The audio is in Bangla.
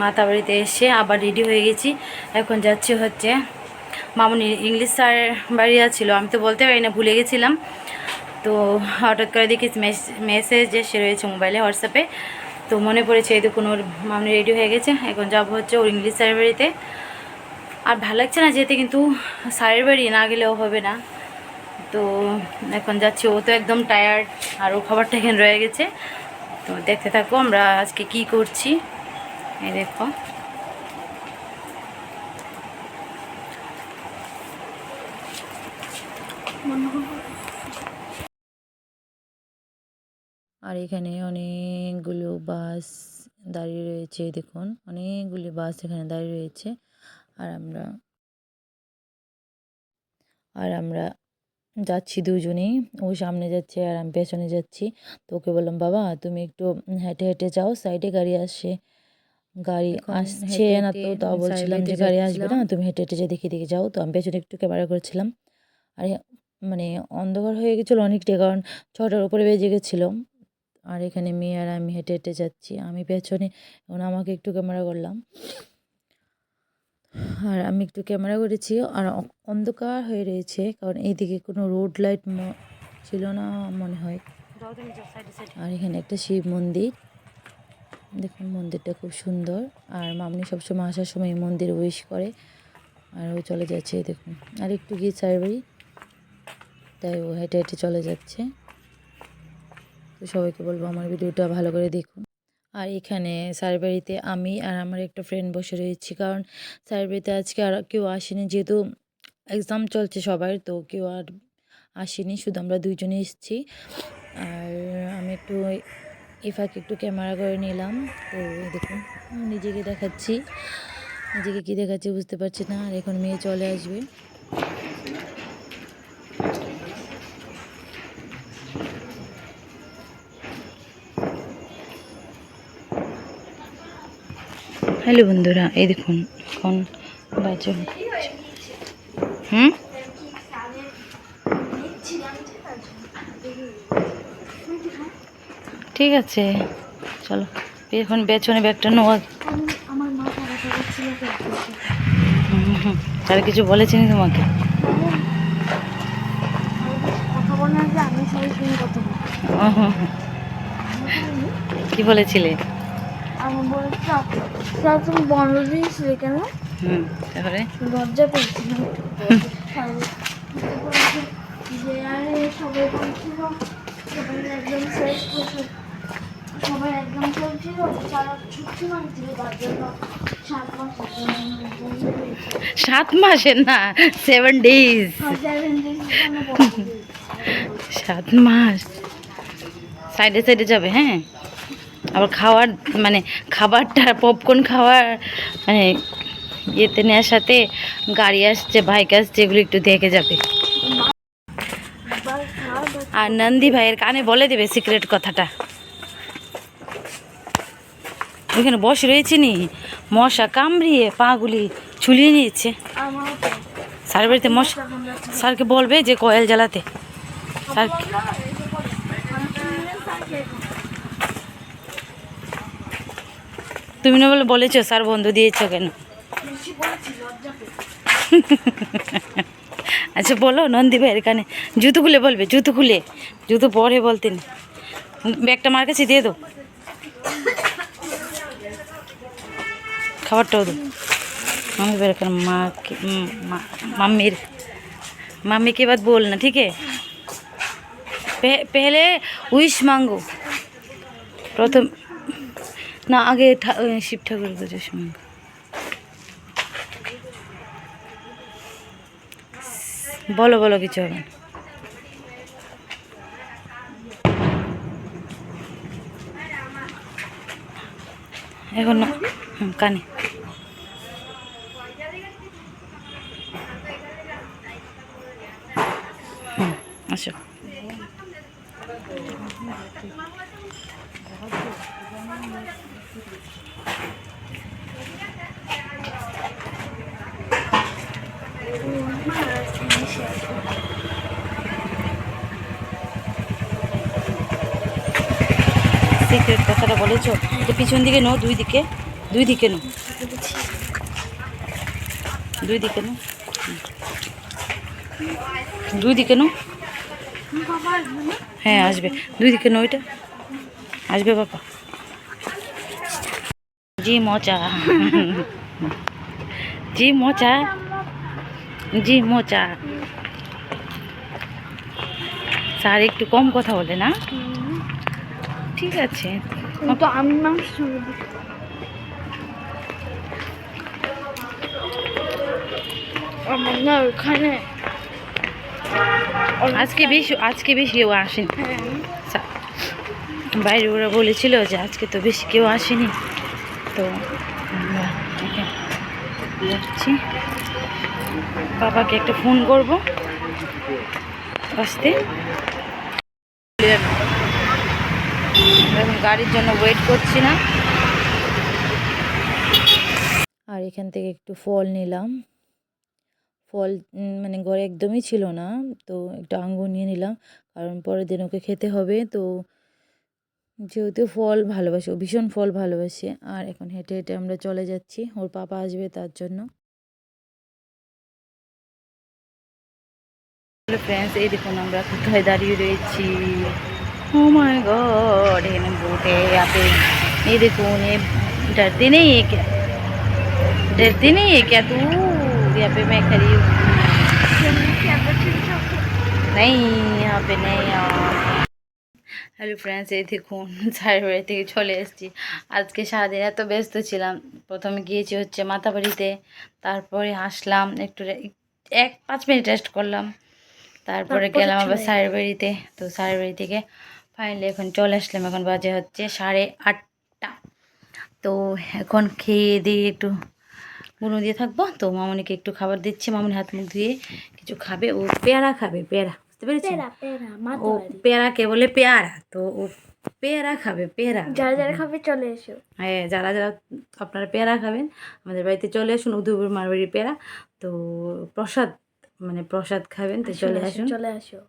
মাতা বাড়িতে এসে আবার রেডি হয়ে গেছি। এখন যাচ্ছি হচ্ছে মামুনির ইংলিশ স্যারের বাড়ি ছিল, আমি তো বলতে পারি না, ভুলে গেছিলাম। তো হঠাৎ করে দেখি মেসেজ এসে রয়েছে মোবাইলে, হোয়াটসঅ্যাপে। তো মনে পড়েছে, এই দেখুন ওর মামনি রেডি হয়ে গেছে। এখন যাবো হচ্ছে ওর ইংলিশ স্যারের বাড়িতে। আর ভালো লাগছে না যেতে, কিন্তু স্যারের বাড়ি না গেলেও হবে না। তো এখন যাচ্ছি, ও তো একদম টায়ার্ড, আর ও খাবারটা এখানে রয়ে গেছে। তো দেখতে থাকো আমরা আজকে কি করছি। এই দেখো, আর এখানে অনেকগুলো বাস দাঁড়িয়ে রয়েছে। দেখুন অনেকগুলি বাস এখানে দাঁড়িয়ে রয়েছে। আর আমরা যাচ্ছি দুজনেই, ও সামনে যাচ্ছে আর আমি পেছনে যাচ্ছি। তো ওকে বললাম, বাবা তুমি একটু হেঁটে হেঁটে যাও, সাইডে গাড়ি আসছে না। তো তাও বলছিলাম যে গাড়ি আসবে না, তুমি হেঁটে হেঁটে যে দেখে দেখে যাও। তো আমি পেছনে একটু ক্যামেরা করছিলাম। আর মানে অন্ধকার হয়ে গেছিলো অনেকটা, কারণ 6টার উপরে বেজে গেছিলো। আর এখানে মেয়ে আর আমি হেঁটে হেঁটে যাচ্ছি, আমি পেছনে, এখন আমাকে একটু ক্যামেরা করলাম। আর আমি একটু ক্যামেরা করেছি। আর অন্ধকার হয়ে রয়েছে, কারণ এইদিকে কোনো রোড লাইট ছিল না মনে হয়। আর এখানে একটা শিব মন্দির, দেখুন মন্দিরটা খুব সুন্দর। আর মামনি সবসময় আসার সময় এই মন্দির উইশ করে। আর ও চলে যাচ্ছে, দেখুন আর একটু গিয়ে স্যারের বাড়ি, তাই ও হেঁটে হেঁটে চলে যাচ্ছে। তো সবাইকে বলবো আমার ভিডিওটা ভালো করে দেখুন। আর এখানে স্যারের বাড়িতে আমি আর আমার একটা ফ্রেন্ড বসে রয়েছি, কারণ স্যারের বাড়িতে আজকে আর কেউ আসেনি, যেহেতু এক্সাম চলছে সবার। তো কেউ আর আসেনি, শুধু আমরা দুইজনে এসেছি। আর আমি একটু ইফাকে একটু ক্যামেরা করে নিলাম। তো দেখুন নিজেকে দেখাচ্ছি, নিজেকে কী দেখাচ্ছি বুঝতে পারছি না। আর এখন মেয়ে চলে আসবে। হ্যালো বন্ধুরা, এই দেখুন এখন বাজে ঠিক আছে, চলো এখন পেছনে ব্যাগটা নেওয়া। তারা কিছু বলেছেনি তোমাকে? কি বলেছিলে? তুমি বন্ধ দিয়েছিলে কেন? তারপরে লজ্জা পেয়েছিলাম যে আরে সবাই বলছিল, সবাই একদম শেষ করছে, সবাই একদম চলছিল, সারা ছুটি মানছিল, তার জন্য 7 মাসের না, 7 ডেজ। 7 মাস সাইডে সাইডে যাবে। হ্যাঁ, আবার খাওয়ার মানে খাবারটা পপকর্ন খাওয়ার মানে ইয়েতে নেওয়ার সাথে গাড়ি আসছে, বাইক আসছে, এগুলো একটু দেখে যাবে। আর নন্দী ভাইয়ের কানে বলে দেবে সিক্রেট কথাটা। ওইখানে বসে রয়েছে নি, মশা কামড়িয়ে পাগুলি ছুলিয়ে নিয়েছে। স্যারের বাড়িতে মশা, স্যারকে বলবে যে কয়েল জ্বালাতে। স্যার তুমি না বলেছো স্যার বন্ধু দিয়েছো কেন? আচ্ছা বলো নন্দী ভাইয়ের কানে, জুতো খুলে বলবে, জুতো খুলে, জুতো পরে বলতেন। ব্যাগটা মার কাছে দিয়ে দো, খাবারটাও দো। मम्मी बेर कर मम्मी के बाद बोलना, ठीक है? पहले विश मांगो प्रथम ना, आगे शिव ठाकुर को विश मांगो। बोलो बोलो किछु হবে না। এখন না, কানে আসো। সিক্রেট কথাটা বলেছো, তো পিছন দিকে নো, দুই দিকে দুই দিকে নো, দুই দিকে নো, দুই দিকে নো। বাবা আসবে না? হ্যাঁ আসবে, দুই দিকে নো, ওইটা আসবে বাবা। জি মোচা, জি মোচা, জি মোচা। স্যার একটু কম কথা বলে না? ঠিক আছে। কিন্তু আমি মাংস সঙ্গে দিই। আমার না ওখানে আজকে বেশি কেউ আসেনি। হ্যাঁ বাইরে ওরা বলেছিল যে আজকে তো বেশি কেউ আসেনি, তো আমরা এখানে যাচ্ছি। বাবাকে একটা ফোন করবো আসতে। এখন গাড়ির জন্য ওয়েট করছি না। আর এখান থেকে একটু ফল নিলাম। ফল মানে ঘরে একদমই ছিল না, তো একটু আঙ্গুর নিয়ে নিলাম, কারণ পরের দিন ওকে খেতে হবে। তো যেহেতু ফল ভালোবাসে, ও ভীষণ ফল ভালোবাসে। আর এখন হেঁটে হেঁটে আমরা চলে যাচ্ছি, ওর পাপা আসবে তার জন্য। হ্যালো ফ্রেন্ডস, এই দেখুন আমরা কোথায় দাঁড়িয়ে রয়েছি। ও माय गॉड, এখানে बोट है यहाँ पे। ये देखो, ये डरते नहीं है क्या? डरती नहीं है क्या तू? यहाँ पे मैं खड़ी हूँ। नहीं, यहाँ पे नहीं यार। হ্যালো ফ্রেন্ডস, এই দেখুন স্যারের বাড়ি থেকে চলে এসেছি। আজকে সারাদিন এত ব্যস্ত ছিলাম। প্রথমে গিয়েছি হচ্ছে মাতাবাড়িতে, তারপরে আসলাম একটু 5 মিনিট রেস্ট করলাম, তারপরে গেলাম আবার স্যারের বাড়িতে। তো স্যারের বাড়ি থেকে ফাইনালি এখন চলে আসলাম। এখন বাজে হচ্ছে 8:30। তো এখন খেয়ে দিয়ে একটু গুঁড়ো দিয়ে থাকবো। তো মামনিকে একটু খাবার দিচ্ছি, মামনি হাত মুখ ধুয়ে কিছু খাবে। ও পেয়ারা খাবে, পেয়ারা, বুঝতে পেরেছি? ও পেয়ারাকে বলে পেয়ারা, তো ও পেয়ারা খাবে, পেয়ারা। যারা যারা খাবে চলে এসো। হ্যাঁ, যারা যারা আপনারা পেয়ারা খাবেন আমাদের বাড়িতে চলে আসুন, উদয়পুর মারবাড়ির পেয়ারা। তো প্রসাদ, মানে প্রসাদ খাবেন, তো চলে আসুন। চলে আসো।